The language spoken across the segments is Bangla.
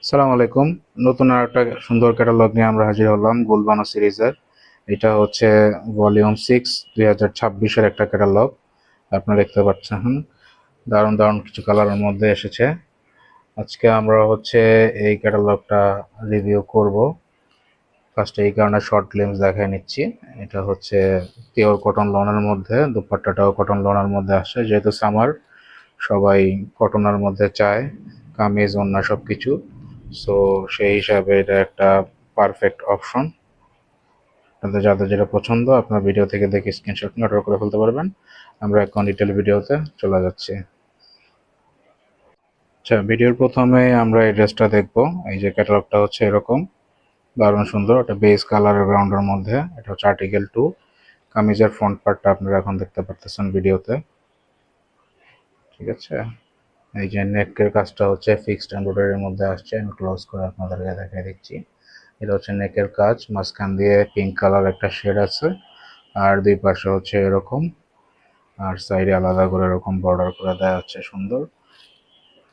আসসালামু আলাইকুম। নতুন আর একটা সুন্দর ক্যাটালগ নিয়ে আমরা হাজির হলাম গুলবানো সিরিজের। এটা হচ্ছে ভলিউম 6 2026-এর একটা ক্যাটালগ। আপনারা দেখতে পাচ্ছেন দারুণ দারুণ কিছু কালারের মধ্যে এসেছে। আজকে আমরা হচ্ছে এই ক্যাটালগটা রিভিউ করব। ফার্স্টে এই কারণে শর্ট গ্লিমস দেখায় নিচ্ছি। এটা হচ্ছে পিওর কটন লনের মধ্যে, দুপাট্টাটাও কটন লনের মধ্যে আসে। যেহেতু সামার, সবাই কটনের মধ্যে চায়, কামিজ ওড়না সব কিছু। সো সেই হিসাবে এটা একটা পারফেক্ট অপশন। আপনাদের যাদের যেটা পছন্দ আপনার ভিডিও থেকে দেখে স্ক্রিনশট নিয়ে অর্ডার করে ফেলতে পারবেন। আমরা এখন ডিটেল ভিডিওতে চলে যাচ্ছি। আচ্ছা, ভিডিওর প্রথমে আমরা এই ড্রেসটা দেখব। এই যে ক্যাটালগটা হচ্ছে এরকম, দারুণ সুন্দর। এটা বেস কালারের গ্রাউন্ডের মধ্যে। এটা হচ্ছে আর্টিকেল 2। কামিজের ফ্রন্ট পার্টটা আপনারা এখন দেখতে পারতেছেন ভিডিওতে, ঠিক আছে। এই যে নেকের কাজটা হচ্ছে ফিক্সড এমব্রয়ডারির মধ্যে আসছে। আমি ক্লোজ করে আপনাদেরকে দেখাই দিচ্ছি। এটা হচ্ছে নেকের কাজ, মাঝখান দিয়ে পিঙ্ক কালার একটা শেড আছে, আর দুই পাশে হচ্ছে এরকম, আর সাইডে আলাদা করে এরকম বর্ডার করে দেওয়া হচ্ছে সুন্দর।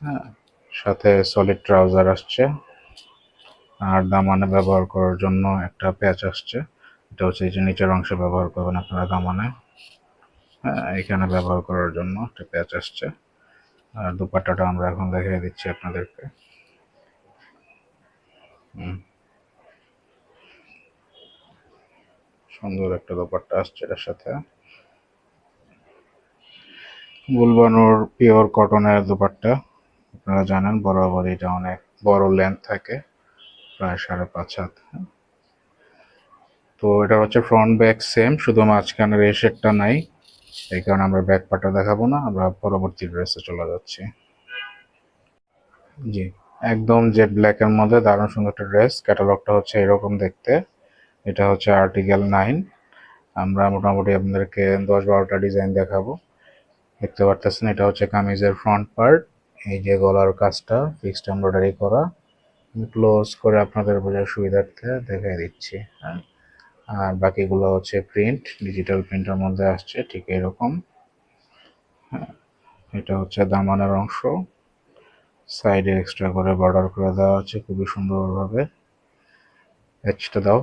হ্যাঁ, সাথে সলিড ট্রাউজার আসছে, আর দামানে ব্যবহার করার জন্য একটা প্যাচ আসছে। এটা হচ্ছে এই যে নিচের অংশে ব্যবহার করবেন আপনারা দামানে। হ্যাঁ, এখানে ব্যবহার করার জন্য একটা প্যাচ আসছে। আর দুপাট্টাটা আমরা এখন দেখিয়ে দিচ্ছি আপনাদেরকে। সুন্দর একটা দোপাট্টা আসছে এটার সাথে। বুলবানোর পিওর কটনের দোপাট্টা, আপনারা জানেন বরাবর এটা অনেক বড় লেন্থ থাকে, প্রায় 5.5 হাত। তো এটা হচ্ছে ফ্রন্ট ব্যাক সেম, শুধু মাঝখানের এই শেডটা নাই। এই কারণে আমরা ব্যাক পার্টটা দেখাবো না, আমরা পরবর্তী ড্রেসে চলে যাচ্ছি। জি, একদম জেড ব্ল্যাকের মধ্যে দারুণ সুন্দর একটা ড্রেস। ক্যাটালগটা হচ্ছে এরকম দেখতে। এটা হচ্ছে আর্টিকেল 9। আমরা মোটামুটি আপনাদেরকে 10-12টা ডিজাইন দেখাবো। দেখতে পারতেছেন এটা হচ্ছে কামিজের ফ্রন্ট পার্ট। এই যে গলার কাজটা ফিক্সড এমব্রয়ডারি করা। আমি ক্লোজ করে আপনাদের বোঝার সুবিধার্থে দেখাই দিচ্ছি। হ্যাঁ, আর বাকিগুলো হচ্ছে প্রিন্ট, ডিজিটাল প্রিন্টের মধ্যে আসছে ঠিক এরকম। হ্যাঁ, এটা হচ্ছে দামানের অংশ, সাইডে এক্সট্রা করে বর্ডার করে দেওয়া আছে খুবই সুন্দরভাবে। প্যাচটা দাও,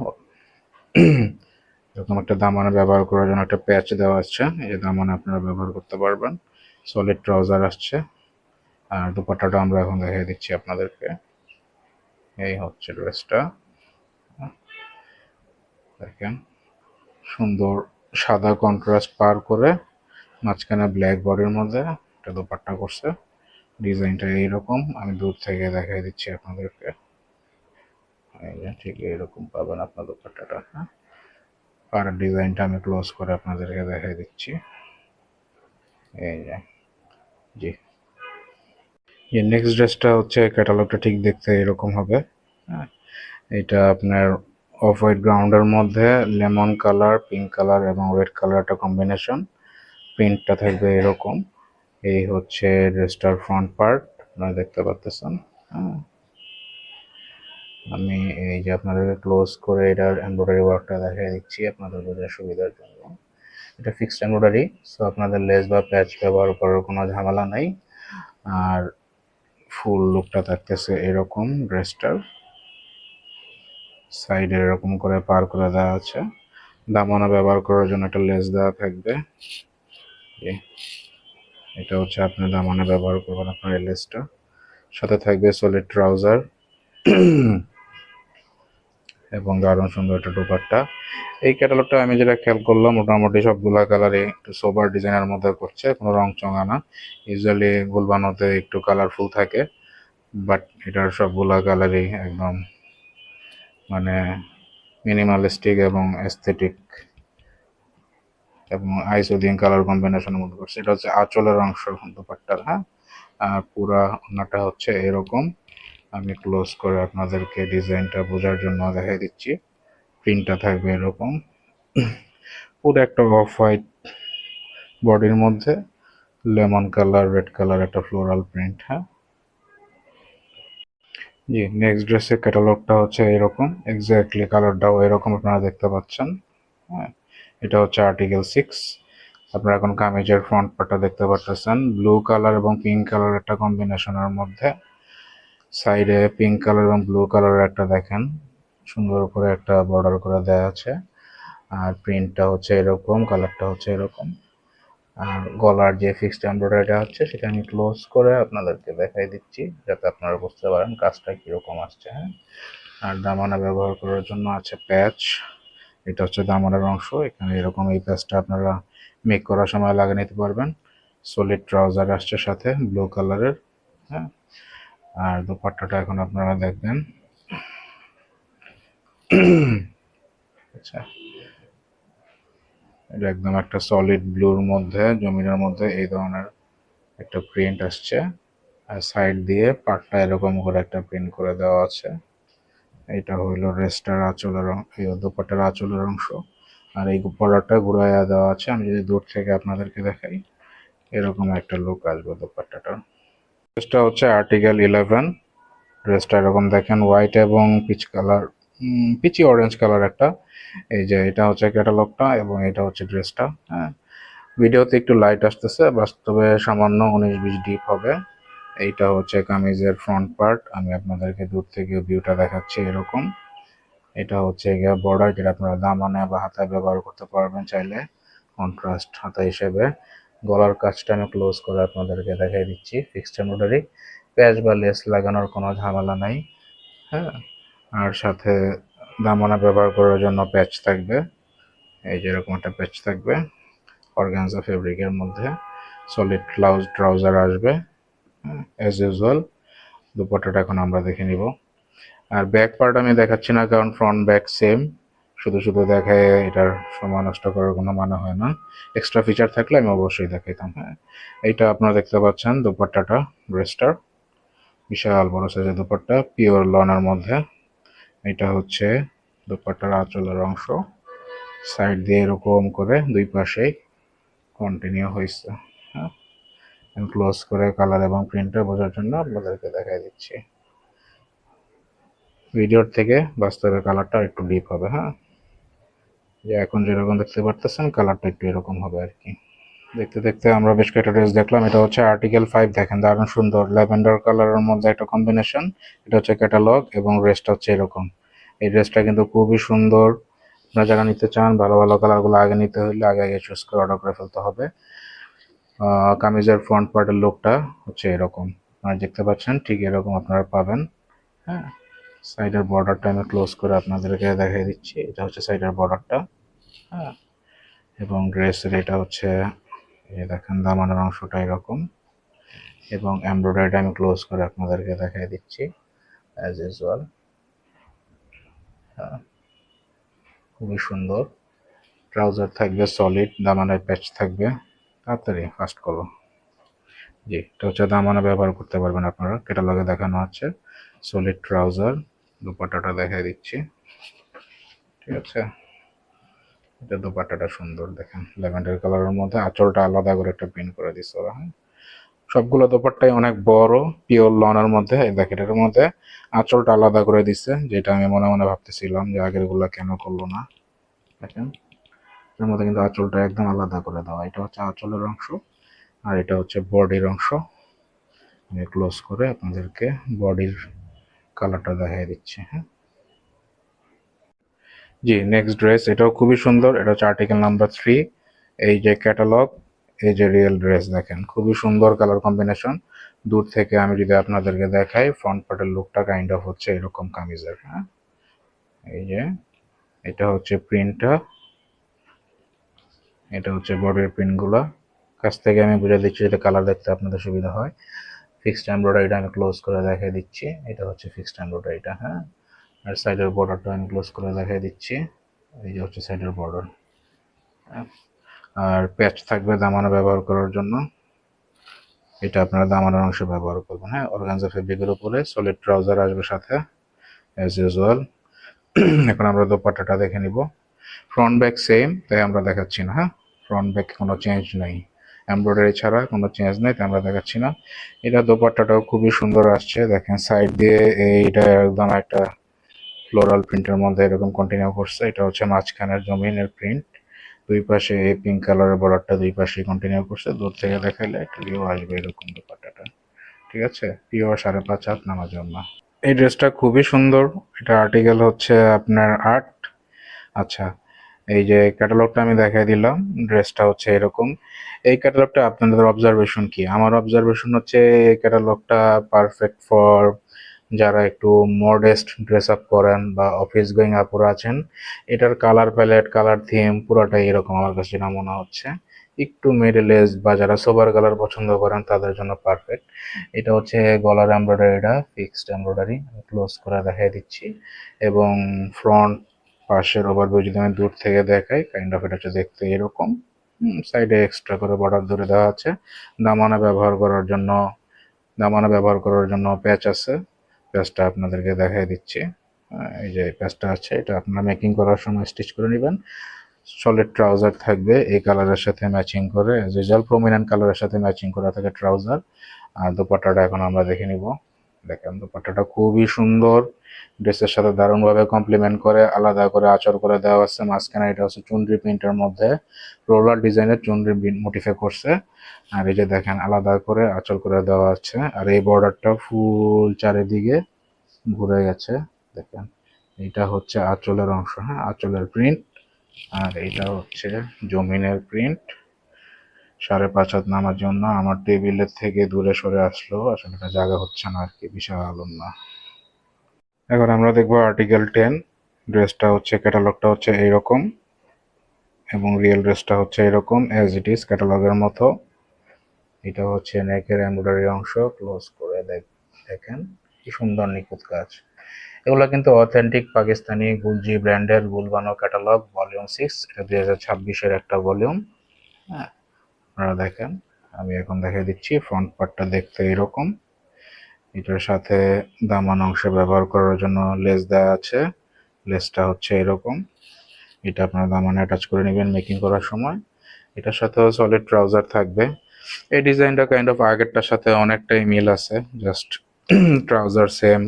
এরকম একটা দামানে ব্যবহার করার জন্য একটা প্যাচ দেওয়া আছে। এই যে দামানে আপনারা ব্যবহার করতে পারবেন। সলিড ট্রাউজার আসছে, আর দুপাট্টাটা আমরা এখন দেখিয়ে দিচ্ছি আপনাদেরকে। এই হচ্ছে ড্রেসটা, দেখেন সুন্দর সাদা কন্ট্রাস্ট পার করে মাঝখানে ব্ল্যাক বডির মধ্যে একটা দোপাট্টা করছে। ডিজাইনটা এইরকম, আমি দূর থেকে দেখাই দিচ্ছি আপনাদেরকে। এই যে ঠিক এইরকম পাবেন আপনার দোপাট্টাটা। হ্যাঁ, আর ডিজাইনটা আমি ক্লোজ করে আপনাদেরকে দেখাই দিচ্ছি। এই যে, জি, এই নেক্সট ড্রেসটা হচ্ছে ক্যাটালগটা ঠিক দেখতে এরকম হবে। হ্যাঁ, এটা আপনার অফ হোয়াইট গ্রাউন্ডের মধ্যে লেমন কালার, পিঙ্ক কালার এবং রেড কালার একটা কম্বিনেশন। প্রিন্টটা থাকবে এরকম। এই হচ্ছে ড্রেসটার ফ্রন্ট পার্ট, আপনারা দেখতে পাচ্ছেন। হ্যাঁ, আমি এই যে আপনাদেরকে ক্লোজ করে এটার এমব্রয়ডারি ওয়ার্কটা দেখিয়ে দিচ্ছি আপনাদের বোঝার সুবিধার জন্য। এটা ফিক্সড এমব্রয়ডারি, সো আপনাদের লেস বা প্যাচ ব্যবহার করার কোনো ঝামেলা নাই। আর ফুল লুকটা থাকতেছে এরকম ড্রেসটার। সাইডে এরকম করে পার করে দেওয়া আছে। দামানা ব্যবহার করার জন্য একটা লেস দেওয়া থাকবে। এটা হচ্ছে আপনি দামানে ব্যবহার করবেন আপনার এই লেসটা। সাথে থাকবে সলিড ট্রাউজার এবং দারুণ সুন্দর একটা দোপাট্টা। এই ক্যাটালগটা আমি যেটা খেয়াল করলাম মোটামুটি সবগুলা কালারই একটু সোবার ডিজাইনের মধ্যে করছে, কোনো রং চঙা না। ইউজুয়ালি গুলবানোতে একটু কালারফুল থাকে, বাট এটার সবগুলা কালারই একদম মানে মিনিমালিস্টিক এবং এস্থেটিক এবং আইসোডিন কালার কম্বিনেশনের মধ্যে করছে। এটা হচ্ছে আঁচলের অংশ দোপাট্টার। হ্যাঁ, আর পুরা ওনাটা হচ্ছে এরকম। আমি ক্লোজ করে আপনাদেরকে ডিজাইনটা বোঝার জন্য দেখাই দিচ্ছি। প্রিন্টটা থাকবে এরকম, পুরো একটা অফ হোয়াইট বডির মধ্যে লেমন কালার, রেড কালার একটা ফ্লোরাল প্রিন্ট। হ্যাঁ, জি, নেক্সট ড্রেসের ক্যাটালগটা হচ্ছে এরকম, এক্স্যাক্টলি কালারটাও এরকম আপনারা দেখতে পাচ্ছেন। হ্যাঁ, এটা হচ্ছে আর্টিকেল 6। আপনারা এখন কামিজের ফ্রন্ট পার্টটা দেখতে পাচ্ছেন ব্লু কালার এবং পিঙ্ক কালার একটা কম্বিনেশনের মধ্যে। সাইডে পিঙ্ক কালার এবং ব্লু কালারের একটা দেখেন সুন্দর করে একটা বর্ডার করে দেওয়া আছে। আর প্রিন্টটা হচ্ছে এরকম, কালারটা হচ্ছে এরকম। আর গলার যে ফিক্সড এমব্রয়ডারিটা হচ্ছে সেটা আমি ক্লোজ করে আপনাদেরকে দেখাই দিচ্ছি যাতে আপনারা বুঝতে পারেন কাজটা কীরকম আসছে। হ্যাঁ, আর দামানা ব্যবহার করার জন্য আছে প্যাচ। এটা হচ্ছে দামানের অংশ। এখানে এরকম এই প্যাচটা আপনারা মেক করার সময় লাগিয়ে নিতে পারবেন। সলিড ট্রাউজার আসছে সাথে ব্লু কালারের। হ্যাঁ, আর দোপাট্টাটা এখন আপনারা দেখবেন। আচ্ছা, এটা একদম একটা সলিড ব্লুর মধ্যে জমিনের মধ্যে এই ধরনের একটা প্রিন্ট আসছে। আর সাইড দিয়ে পাটটা এরকম করে একটা প্রিন্ট করে দেওয়া আছে। এটা হইলো ড্রেসটার আঁচলের এই দোপাট্টার আঁচলের অংশ। আর এই পলারটা ঘুরাইয়া দেওয়া আছে। আমি যদি দূর থেকে আপনাদেরকে দেখাই এরকম একটা লুক আসবে দোপাট্টাটার। ড্রেসটা হচ্ছে আর্টিকেল 11। ড্রেসটা এরকম দেখেন হোয়াইট এবং peach colour, peachy orange colour একটা। এই যে এটা হচ্ছে ক্যাটালগটা এবং এটা হচ্ছে ড্রেসটা। হ্যাঁ, ভিডিওতে একটু লাইট আসতেছে, বাস্তবে সামান্য 19-20 ডিপ হবে। এইটা হচ্ছে কামিজের ফ্রন্ট পার্ট। আমি আপনাদেরকে দূর থেকে ভিউটা দেখাচ্ছি এরকম। এটা হচ্ছে গিয়ে বর্ডার, যেটা আপনারা দামানে বা হাতায় ব্যবহার করতে পারবেন চাইলে কন্ট্রাস্ট হাতা হিসেবে। গলার কাজটা আমি ক্লোজ করে আপনাদেরকে দেখাই দিচ্ছি। ফিক্সড এমব্রয়ডারি, প্যাচ বা লেস লাগানোর কোনো ঝামেলা নাই। হ্যাঁ, আর সাথে দামানা ব্যবহার করার জন্য প্যাচ থাকবে। এই যে এরকম একটা প্যাচ থাকবে অর্গানজা ফেব্রিকের মধ্যে। সলিড ট্রাউজার আসবে অ্যাজ ইউজুয়াল। দুপাট্টাটা এখন আমরা দেখে নিব। আর ব্যাক পার্ট আমি দেখাচ্ছি না, কারণ ফ্রন্ট ব্যাক সেম। শুধু শুধু দেখায় এটার সময় নষ্ট করার কোনো মানে হয় না। এক্সট্রা ফিচার থাকলে আমি অবশ্যই দেখাইতাম। হ্যাঁ, এইটা আপনারা দেখতে পাচ্ছেন দুপাট্টাটা ড্রেসটার। বিশাল বড় সাইজের দুপাট্টা, পিওর লনের মধ্যে। এটা হচ্ছে দুপাট্টার আঁচলের অংশ। সাইড দিয়ে এরকম করে দুই পাশেই কন্টিনিউ হয়েছে। হ্যাঁ, আমি ক্লোজ করে কালার এবং প্রিন্টটা বোঝার জন্য আপনাদেরকে দেখাই দিচ্ছি। ভিডিওর থেকে বাস্তবে কালারটা একটু ডিপ হবে। হ্যাঁ, যে এখন যেরকম দেখতে পারতেছেন কালারটা একটু এরকম হবে আর কি। দেখতে দেখতে আমরা বেশ কয়েকটা ড্রেস দেখলাম। এটা হচ্ছে আর্টিকেল 5, দেখেন দারুণ সুন্দর ল্যাভেন্ডার কালারের মধ্যে একটা কম্বিনেশন। এটা হচ্ছে ক্যাটালগ এবং ড্রেসটা হচ্ছে এরকম। এই ড্রেসটা কিন্তু খুবই সুন্দর। আপনারা যারা নিতে চান ভালো ভালো কালারগুলো আগে নিতে হলে আগে আগে চুজ করে অর্ডার করে ফেলতে হবে। কামিজের ফ্রন্ট পার্টের লুকটা হচ্ছে এরকম, আপনারা দেখতে পাচ্ছেন ঠিক এরকম আপনারা পাবেন। হ্যাঁ, সাইডের বর্ডারটা আমি ক্লোজ করে আপনাদেরকে দেখিয়ে দিচ্ছি। এটা হচ্ছে সাইডের বর্ডারটা। হ্যাঁ, এবং ড্রেসের এটা হচ্ছে এই দেখেন দামানের অংশটা এরকম। এবং এমব্রয়ডারিটা আমি ক্লোজ করে আপনাদেরকে দেখিয়ে দিচ্ছি অ্যাজ ইউজুয়াল। খুবই সুন্দর। ট্রাউজার থাকবে সলিড, দামানের প্যাচ থাকবে। তাড়াতাড়ি ফাস্ট করো। জি, এটা হচ্ছে দামানা ব্যবহার করতে পারবেন আপনারা। ক্যাটালগে দেখানো আছে সলিড ট্রাউজার। দুপাট্টাটা দেখাই দিচ্ছি। ঠিক আছে, এটা দুপাট্টাটা সুন্দর দেখেন ল্যাভেন্ডার কালারের মধ্যে। আঁচলটা আলাদা করে একটা প্রিন্ট করে দিচ্ছে ওরা। হ্যাঁ, সবগুলো দোপাট্টাই অনেক বড়, পিওর লনের মধ্যে। এই দেখেন এটার মধ্যে আঁচলটা আলাদা করে দিচ্ছে, যেটা আমি মনে মনে ভাবতেছিলাম যে আগের গুলা কেন করলো না। দেখেন এর মধ্যে কিন্তু আঁচলটা একদম আলাদা করে দেওয়া। এটা হচ্ছে আঁচলের অংশ আর এটা হচ্ছে বডির অংশ। আমি ক্লোজ করে আপনাদেরকে বডির কালারটা দেখাই দিচ্ছি। হ্যাঁ, জি, নেক্সট ড্রেস এটাও খুবই সুন্দর। এটা হচ্ছে আর্টিকেল নাম্বার 3। এই যে ক্যাটালগ, এই যে রিয়েল ড্রেস দেখেন খুবই সুন্দর কালার কম্বিনেশন। দূর থেকে আমি যদি আপনাদেরকে দেখাই ফ্রন্ট পার্টের লুকটা কাইন্ড অফ হচ্ছে এরকম কামিজের। হ্যাঁ, এই যে এটা হচ্ছে প্রিন্টটা, এটা হচ্ছে বডির প্রিন্টগুলো। কাছ থেকে আমি বুঝে দিচ্ছি যাতে কালার দেখতে আপনাদের সুবিধা হয়। ফিক্সড এমব্রয়ডারিটা আমি ক্লোজ করে দেখিয়ে দিচ্ছি। এটা হচ্ছে ফিক্সড এমব্রয়ডারিটা। হ্যাঁ, আর সাইডের বর্ডারটা আমি ক্লোজ করে দেখিয়ে দিচ্ছি। এই যে হচ্ছে সাইডের বর্ডার। আর প্যাচ থাকবে দামানা ব্যবহার করার জন্য। এটা আপনারা দামানের অংশ ব্যবহার করবেন। হ্যাঁ, অর্গানজা ফেব্রিকের উপরে সলিড ট্রাউজার আসবে সাথে অ্যাজ ইউজুয়াল। এখন আমরা দোপাট্টাটা দেখে নিব। ফ্রন্ট ব্যাক সেম, তাই আমরা দেখাচ্ছি না। হ্যাঁ, ফ্রন্ট ব্যাক কোনো চেঞ্জ নেই, এমব্রয়ডারি ছাড়া কোনো চেঞ্জ নেই, তাই আমরা দেখাচ্ছি না। এটা দোপাট্টাটাও খুবই সুন্দর আসছে। দেখেন সাইড দিয়ে এইটা একদম একটা ফ্লোরাল প্রিন্টের মধ্যে এরকম কন্টিনিউ করছে। এটা হচ্ছে মাঝখানের জমিনের প্রিন্ট। দুই পাশে এই পিঙ্ক কালারের বর্ডারটা দুই পাশে কন্টিনিউ করছে। দূর থেকে দেখাইলে একটা ভিউ আসবে এরকম দোপাট্টাটা। ঠিক ঠিক আছে, পিওর 5.5 হাত নামার জন্য। এই ড্রেসটা খুবই সুন্দর। এটা আর্টিকেল হচ্ছে আপনার 8। আচ্ছা, এই যে ক্যাটালগটা আমি দেখাই দিলাম, ড্রেসটা হচ্ছে এরকম। এই ক্যাটালগটা আপনাদের অবজারভেশন কি? আমার অবজারভেশন হচ্ছে এই ক্যাটালগটা পারফেক্ট ফর যারা একটু মডেস্ট ড্রেস আপ করেন বা অফিস গোয়িং আপুরা আছেন। এটার কালার প্যালেট, কালার থিম পুরোটাই এরকম আমার কাছে যেটা মনে হচ্ছে। একটু মিডল এজ বা যারা সোবার কালার পছন্দ করেন তাদের জন্য পারফেক্ট। এটা হচ্ছে গলার এমব্রয়ডারিটা ফিক্সড এমব্রয়ডারি, ক্লোজ করে দেখাই দিচ্ছি। এবং ফ্রন্ট পাশের ওভারভিউ যদি আমি দূর থেকে দেখাই, কাইন্ড অফ এটা হচ্ছে দেখতে এরকম। সাইডে এক্সট্রা করে বর্ডার ধরে দেওয়া আছে। দামানা ব্যবহার করার জন্য প্যাচ আছে। প্যাচটা আপনাদেরকে দেখাই দিচ্ছি। এই যে প্যাচটা আছে, এটা আপনারা মেকিং করার সময় স্টিচ করে নেবেন। সলিড ট্রাউজার থাকবে এই কালারের সাথে ম্যাচিং করে, রেজাল্ট প্রমিনেন্ট কালারের সাথে ম্যাচিং করা থাকে ট্রাউজার। আর দোপাট্টাটা এখন আমরা দেখে নিব। দেখেন দোপাট্টাটা খুবই সুন্দর, ড্রেসের সাথে দারুণভাবে কমপ্লিমেন্ট করে। আলাদা করে আঁচল করে দেওয়া আছে মাঝখানে, এটা হচ্ছে চুনরি প্রিন্টের মধ্যে রোলার ডিজাইনের চুনরি মোটিফে করছে। আর এই যে দেখেন আলাদা করে আঁচল করে দেওয়া আছে। আর এই বর্ডারটা ফুল চারিদিকে ঘুরে গেছে। দেখেন এইটা হচ্ছে আঁচলের অংশ, হ্যাঁ, আঁচলের প্রিন্ট। আর এইটা হচ্ছে জমিনের প্রিন্ট। 5.5 হাত নামার জন্য আমার টেবিলের থেকে দূরে সরে আসলো, আসলে এটা জায়গা হচ্ছে না আর কি, বিশাল আলম না। এখন আমরা দেখবো আর্টিকেল 10। ড্রেসটা হচ্ছে, ক্যাটালগটা হচ্ছে এইরকম এবং রিয়েল ড্রেসটা হচ্ছে এরকম অ্যাজ ইট ইজ ক্যাটালগের মতো। এটা হচ্ছে নেকের এমব্রয়ডারি অংশ, ক্লোজ করে দেখেন কি সুন্দর নিখুঁত কাজ। এগুলো কিন্তু অথেন্টিক পাকিস্তানি গুলজি ব্র্যান্ডের গুলবানো ক্যাটালগ ভলিউম 6। এটা 2026-এর একটা ভলিউম। হ্যাঁ, আপনারা দেখেন, আমি এখন দেখিয়ে দিচ্ছি। ফ্রন্ট পার্টটা দেখতে এরকম। এটার সাথে দামান অংশ ব্যবহার করার জন্য লেস দেওয়া আছে। লেসটা হচ্ছে এরকম। এটা আপনারা দামানে অ্যাটাচ করে নেবেন মেকিং করার সময়। এটার সাথেও সলিড ট্রাউজার থাকবে। এই ডিজাইনটা কাইন্ড অফ আগেরটার সাথে অনেকটাই মিল আছে, জাস্ট ট্রাউজার সেম।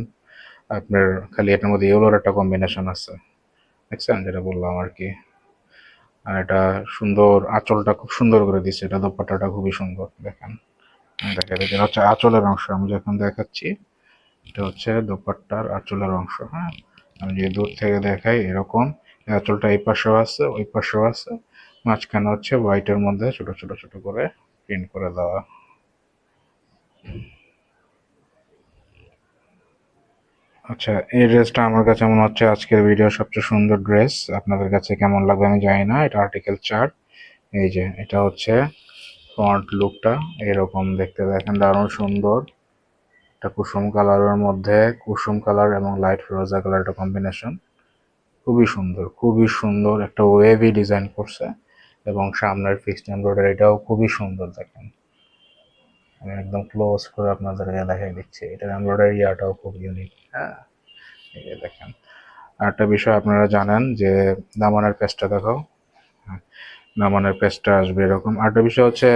আপনার খালি এটার মধ্যে ইয়েলোর একটা কম্বিনেশন আছে, দেখছেন যেটা বললাম আর কি। আর এটা সুন্দর, আঁচলটা খুব সুন্দর করে দিচ্ছে। এটা দোপাট্টাটা খুবই সুন্দর, দেখেন। দেখা যাচ্ছে এটা হচ্ছে আঁচলের অংশ, আমি যখন দেখাচ্ছি এটা হচ্ছে দোপাট্টার আঁচলের অংশ। হ্যাঁ, আমি যদি দূর থেকে দেখাই এরকম আঁচলটা এই পাশেও আছে ওই পাশেও আছে। মাঝখানে হচ্ছে হোয়াইটের মধ্যে ছোট ছোট ছোট করে প্রিন্ট করে দেওয়া। আচ্ছা, এই ড্রেসটা আমার কাছে মনে হচ্ছে আজকের ভিডিওর সবচেয়ে সুন্দর ড্রেস। আপনাদের কাছে কেমন লাগবে আমি জানি না। এটা আর্টিকেল 4। এই যে এটা হচ্ছে ফ্রন্ট লুকটা এরকম দেখতে, দেখেন দারুণ সুন্দর। এটা কুসুম কালারের মধ্যে, কুসুম কালার এবং লাইট ফিরোজা কালার একটা কম্বিনেশন। খুবই সুন্দর, খুবই সুন্দর একটা ওয়েভি ডিজাইন করছে। এবং সামনের ফিক্সড এমব্রয়ডারিটাও খুবই সুন্দর, দেখেন। আমি একদম ক্লোজ করে আপনাদেরকে দেখাই দিচ্ছি। এটার এমব্রয়ডারি ইয়াটাও খুব ইউনিক। হ্যাঁ, এই যে দেখেন। আরেকটা বিষয় আপনারা জানেন যে দামানের পেজটা দেখাও। হ্যাঁ, দামানের পেজটা আসবে এরকম। আরেকটা বিষয় হচ্ছে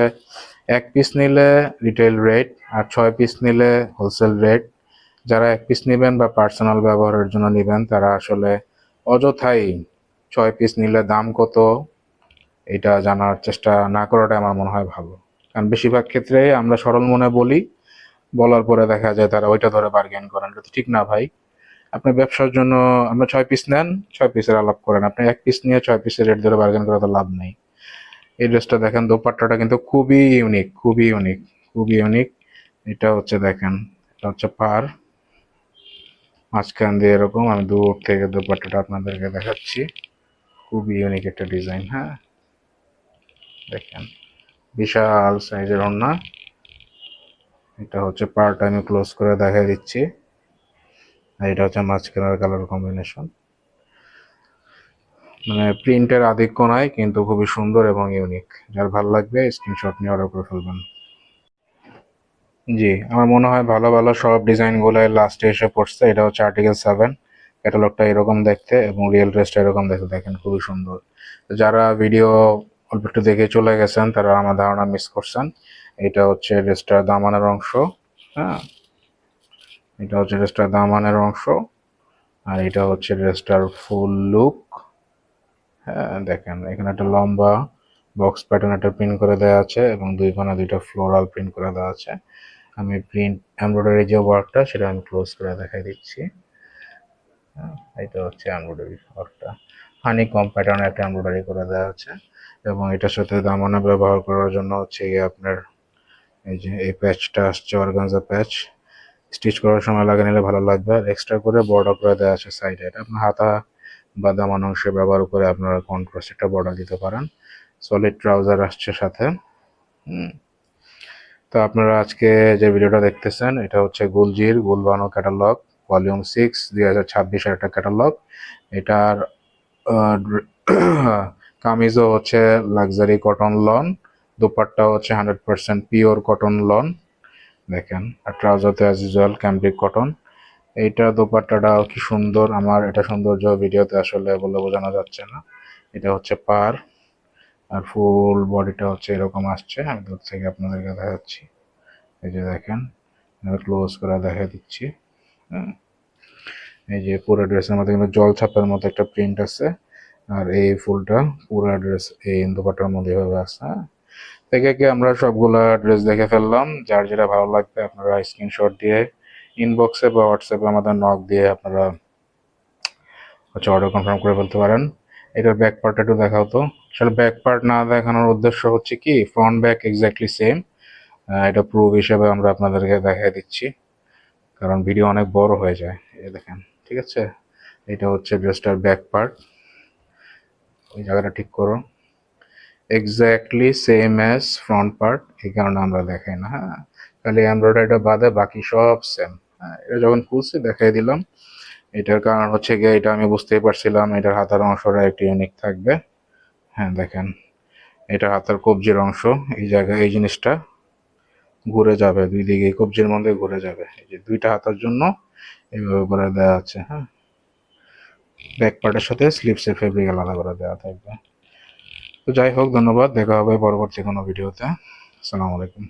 1 পিস নিলে রিটেল রেট আর 6 পিস নিলে হোলসেল রেট। যারা 1 পিস নেবেন বা পার্সোনাল ব্যবহারের জন্য নেবেন তারা আসলে অযথাই 6 পিস নিলে দাম কত এটা জানার চেষ্টা না করাটাই আমার মনে হয় ভালো। কারণ বেশিরভাগ ক্ষেত্রে আমরা সরল মনে বলি, বলার পরে দেখা যায় তারা ওইটা ধরে বার্গেন করেন। এটা তো ঠিক না ভাই। আপনি ব্যবসার জন্য আপনার 6 পিস নেন, 6 পিসের আলাপ করেন। আপনি 1 পিস নিয়ে 6 পিসের রেট ধরে বার্গেন করা তো লাভ নেই। এই ড্রেসটা দেখেন, দোপাট্টাটা কিন্তু খুবই ইউনিক, খুবই ইউনিক, খুবই ইউনিক। এটা হচ্ছে দেখেন, এটা হচ্ছে পার, মাঝখান দিয়ে এরকম। আমি দূর থেকে দোপাট্টাটা আপনাদেরকে দেখাচ্ছি। খুবই ইউনিক একটা ডিজাইন। হ্যাঁ, দেখেন বিশাল সাইজের ওড়না। এটা হচ্ছে পার্ট, আমি ক্লোজ করে দেখাই দিচ্ছি। আর এটা হচ্ছে মাঝখানের কালার কম্বিনেশন। মানে প্রিন্টের আধিক্য নাই, কিন্তু খুবই সুন্দর এবং ইউনিক। যার ভালো লাগবে স্ক্রিনশট নিয়ে অর্ডার করে ফেলবেন। জি, আমার মনে হয় ভালো ভালো সব ডিজাইনগুলো লাস্টে এসে পড়ছে। এটা হচ্ছে আর্টিকেল 7। ক্যাটালগটা এরকম দেখতে এবং রিয়েল ড্রেসটা এরকম দেখতে, দেখেন খুবই সুন্দর। যারা ভিডিও অল্প একটু দেখে চলে গেছেন তারা আমার ধারণা মিস করছেন। এটা হচ্ছে ড্রেসটার দামানের অংশ। হ্যাঁ, এটা হচ্ছে ড্রেসটার দামানের অংশ। আর এটা হচ্ছে ড্রেসটার ফুল লুক। হ্যাঁ, দেখেন এখানে একটা লম্বা বক্স প্যাটার্ন একটা প্রিন্ট করে দেওয়া আছে এবং দুই কোণে দুইটা ফ্লোরাল প্রিন্ট করে দেওয়া আছে। আমি প্রিন্ট এমব্রয়ডারি যে ওয়ার্কটা সেটা আমি ক্লোজ করে দেখাই দিচ্ছি। এটা হচ্ছে এমব্রয়ডারি ওয়ার্কটা, হানি কম প্যাটার্নে একটা এমব্রয়ডারি করে দেওয়া হচ্ছে, এবং এটার সাথে দামানা ব্যবহার করার জন্য হচ্ছে আপনার এই যে এই প্যাচটা আসছে, অর্গানজা প্যাচ। স্টিচ করার সময় লাগিয়ে নিলে ভালো লাগবে। আর এক্সট্রা করে বর্ডার করে দেওয়া আছে সাইডে, এটা আপনার হাতা বা দামানো অংশে ব্যবহার করে আপনারা কন্ট্রাস্ট একটা বর্ডার দিতে পারেন। সলিড ট্রাউজার আসছে সাথে। তো আপনারা আজকে যে ভিডিওটা দেখতেছেন এটা হচ্ছে গুলজির গুলবানো ক্যাটালগ ভলিউম 6 2026 একটা ক্যাটালগ। এটার কামিজও হচ্ছে লাক্সারি কটন লন, দুপাট্টা হচ্ছে 100% পিওর কটন লন দেখেন, আর ট্রাউজারতে অ্যাজ ইউজুয়াল ক্যামব্রিক কটন। এইটা দোপাট্টাটা কি সুন্দর, আমার এটা সৌন্দর্য ভিডিওতে আসলে বলে বোঝানো যাচ্ছে না। এটা হচ্ছে পার, আর ফুল বডিটা হচ্ছে এরকম আসছে, আমি দূর থেকে আপনাদেরকে দেখাচ্ছি। এই যে দেখেন, ক্লোজ করে দেখা দিচ্ছি। এই যে পুরো ড্রেসের মধ্যে কিন্তু জল ছাপের মতো একটা প্রিন্ট আছে, আর এই ফুলটা পুরো ড্রেস এই দোপাট্টার মধ্যে এভাবে আছে। থেকে আমরা সবগুলা ড্রেস দেখে ফেললাম। যার যেটা ভালো লাগবে আপনারা স্ক্রিনশট দিয়ে ইনবক্সে বা হোয়াটসঅ্যাপে আমাদের নক দিয়ে আপনারা হচ্ছে অর্ডার কনফার্ম করে ফেলতে পারেন। এটার ব্যাক পার্টটা একটু দেখাও তো। আসলে ব্যাক পার্ট না দেখানোর উদ্দেশ্য হচ্ছে কি, ফ্রন্ট ব্যাক এক্স্যাক্টলি সেম, এটা প্রুফ হিসেবে আমরা আপনাদেরকে দেখাই দিচ্ছি, কারণ ভিডিও অনেক বড় হয়ে যায়। এই দেখেন, ঠিক আছে, এটা হচ্ছে ড্রেসটার ব্যাক পার্ট। ওই জায়গাটা ঠিক করো, exactly same as front part, এই কারণে আমরা দেখাই না। হ্যাঁ, খালি এমব্রয়ডারিটা বাদে বাকি সব সেম। হ্যাঁ, এটা যখন খুলছি দেখাই দিলাম। এটার কারণ হচ্ছে গিয়ে এটা আমি বুঝতেই পারছিলাম এটার হাতার অংশটা একটু ইউনিক থাকবে। হ্যাঁ দেখেন, এটা হাতার কবজির অংশ, এই জায়গায় এই জিনিসটা ঘুরে যাবে, দুই দিকে কবজির মধ্যে ঘুরে যাবে। এই যে দুইটা হাতার জন্য এইভাবে করে দেওয়া আছে। হ্যাঁ, ব্যাক পার্টের সাথে স্লিপসের ফেব্রিক আলাদা করে দেওয়া থাকবে। তো যাই হোক, ধন্যবাদ, দেখা হবে পরবর্তী কোনো ভিডিওতে। আসসালামু আলাইকুম।